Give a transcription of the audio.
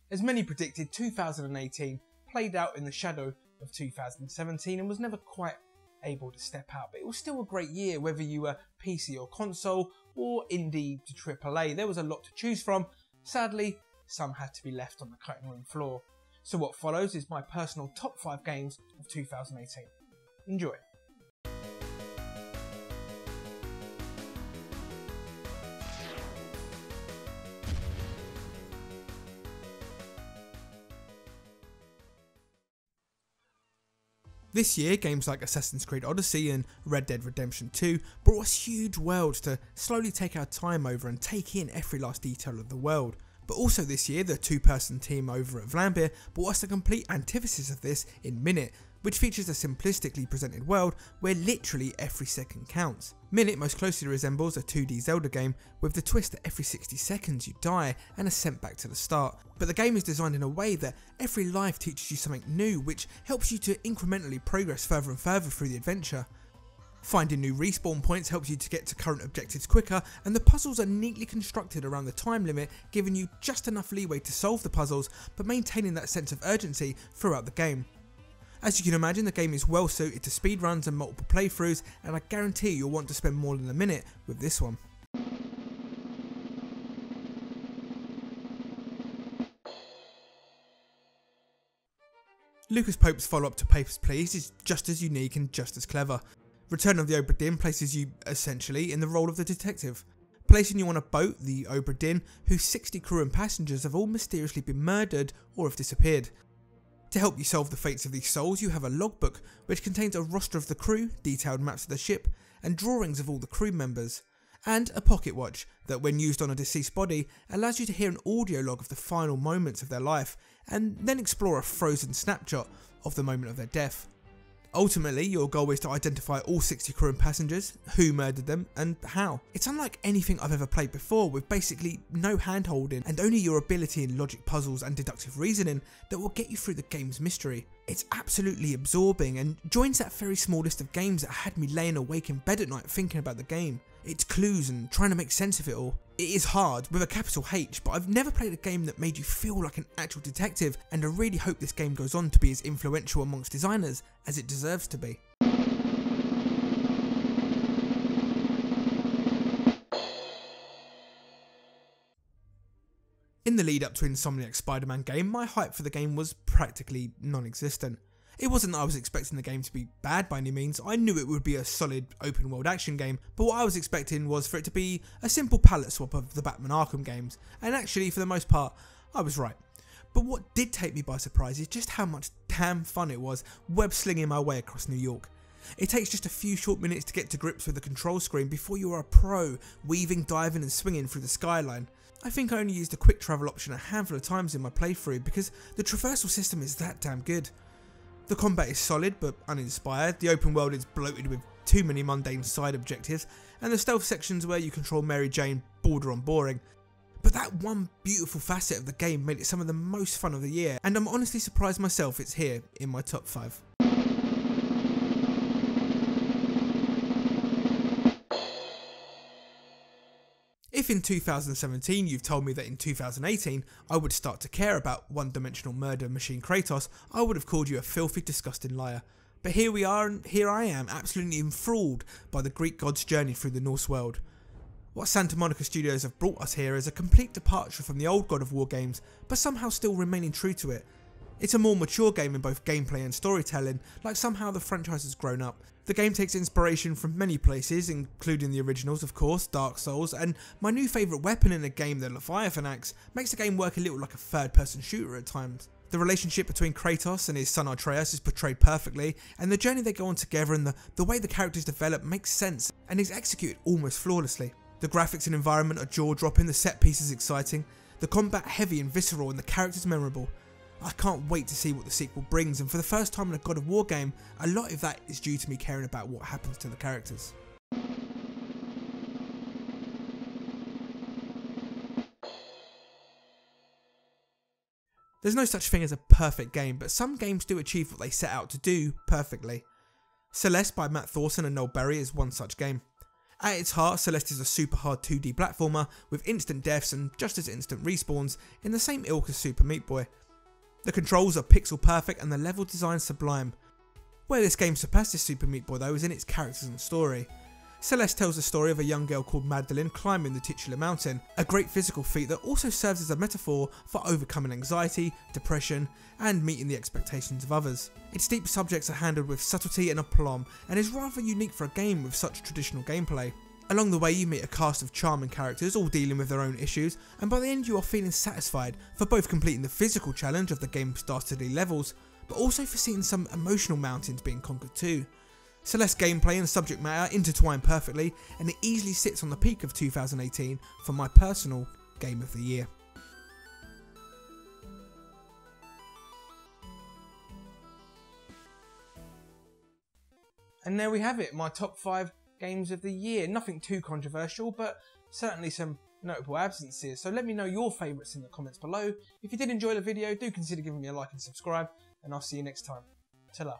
As many predicted, 2018 played out in the shadow of 2017 and was never quite able to step out, but it was still a great year whether you were PC or console or indie to AAA. There was a lot to choose from. Sadly, some had to be left on the cutting room floor. So what follows is my personal top 5 games of 2018. Enjoy. This year, games like Assassin's Creed Odyssey and Red Dead Redemption 2 brought us huge worlds to slowly take our time over and take in every last detail of the world. But also this year, the two-person team over at Vlambeer brought us the complete antithesis of this in Minute, which features a simplistically presented world where literally every second counts. Minute most closely resembles a 2D Zelda game, with the twist that every 60 seconds you die and are sent back to the start. But the game is designed in a way that every life teaches you something new, which helps you to incrementally progress further and further through the adventure. Finding new respawn points helps you to get to current objectives quicker, and the puzzles are neatly constructed around the time limit, giving you just enough leeway to solve the puzzles, but maintaining that sense of urgency throughout the game. As you can imagine, the game is well suited to speedruns and multiple playthroughs, and I guarantee you'll want to spend more than a minute with this one. Lucas Pope's follow-up to Papers, Please is just as unique and just as clever. Return of the Obra Dinn places you, essentially, in the role of the detective, placing you on a boat, the Obra Dinn, whose 60 crew and passengers have all mysteriously been murdered or have disappeared. To help you solve the fates of these souls, you have a logbook, which contains a roster of the crew, detailed maps of the ship, and drawings of all the crew members, and a pocket watch that, when used on a deceased body, allows you to hear an audio log of the final moments of their life, and then explore a frozen snapshot of the moment of their death. Ultimately, your goal is to identify all 60 crew and passengers, who murdered them, and how. It's unlike anything I've ever played before, with basically no hand-holding and only your ability in logic puzzles and deductive reasoning that will get you through the game's mystery. It's absolutely absorbing and joins that very small list of games that had me laying awake in bed at night thinking about the game. Its clues and trying to make sense of it all. It is hard, with a capital H, but I've never played a game that made you feel like an actual detective, and I really hope this game goes on to be as influential amongst designers as it deserves to be. In the lead up to Insomniac's Spider-Man game, my hype for the game was practically non-existent. It wasn't that I was expecting the game to be bad by any means. I knew it would be a solid open world action game, but what I was expecting was for it to be a simple palette swap of the Batman Arkham games, and actually for the most part I was right. But what did take me by surprise is just how much damn fun it was web slinging my way across New York. It takes just a few short minutes to get to grips with the control screen before you are a pro, weaving, diving and swinging through the skyline. I think I only used the quick travel option a handful of times in my playthrough because the traversal system is that damn good. The combat is solid but uninspired, the open world is bloated with too many mundane side objectives, and the stealth sections where you control Mary Jane border on boring. But that one beautiful facet of the game made it some of the most fun of the year, and I'm honestly surprised myself it's here in my top 5. If in 2017 you've told me that in 2018 I would start to care about one-dimensional murder machine Kratos, I would have called you a filthy, disgusting liar. But here we are, and here I am, absolutely enthralled by the Greek god's journey through the Norse world. What Santa Monica Studios have brought us here is a complete departure from the old God of War games, but somehow still remaining true to it. It's a more mature game in both gameplay and storytelling, like somehow the franchise has grown up. The game takes inspiration from many places, including the originals of course, Dark Souls, and my new favourite weapon in the game, the Leviathan Axe, makes the game work a little like a third-person shooter at times. The relationship between Kratos and his son Atreus is portrayed perfectly, and the journey they go on together and the way the characters develop makes sense and is executed almost flawlessly. The graphics and environment are jaw-dropping, the set piece is exciting, the combat heavy and visceral, and the characters memorable. I can't wait to see what the sequel brings, and for the first time in a God of War game, a lot of that is due to me caring about what happens to the characters. There's no such thing as a perfect game, but some games do achieve what they set out to do perfectly. Celeste by Matt Thorson and Noel Berry is one such game. At its heart, Celeste is a super hard 2D platformer with instant deaths and just as instant respawns in the same ilk as Super Meat Boy. The controls are pixel perfect and the level design sublime. Where this game surpasses Super Meat Boy though is in its characters and story. Celeste tells the story of a young girl called Magdalene climbing the titular mountain, a great physical feat that also serves as a metaphor for overcoming anxiety, depression, and meeting the expectations of others. Its deep subjects are handled with subtlety and aplomb, and is rather unique for a game with such traditional gameplay. Along the way you meet a cast of charming characters all dealing with their own issues, and by the end you are feeling satisfied for both completing the physical challenge of the game's dastardly levels, but also for seeing some emotional mountains being conquered too. Celeste's gameplay and subject matter intertwine perfectly, and it easily sits on the peak of 2018 for my personal Game of the Year. And there we have it, my top 5 games of the year. Nothing too controversial, but certainly some notable absences. So let me know your favourites in the comments below. If you did enjoy the video, do consider giving me a like and subscribe, and I'll see you next time. Ta-ra.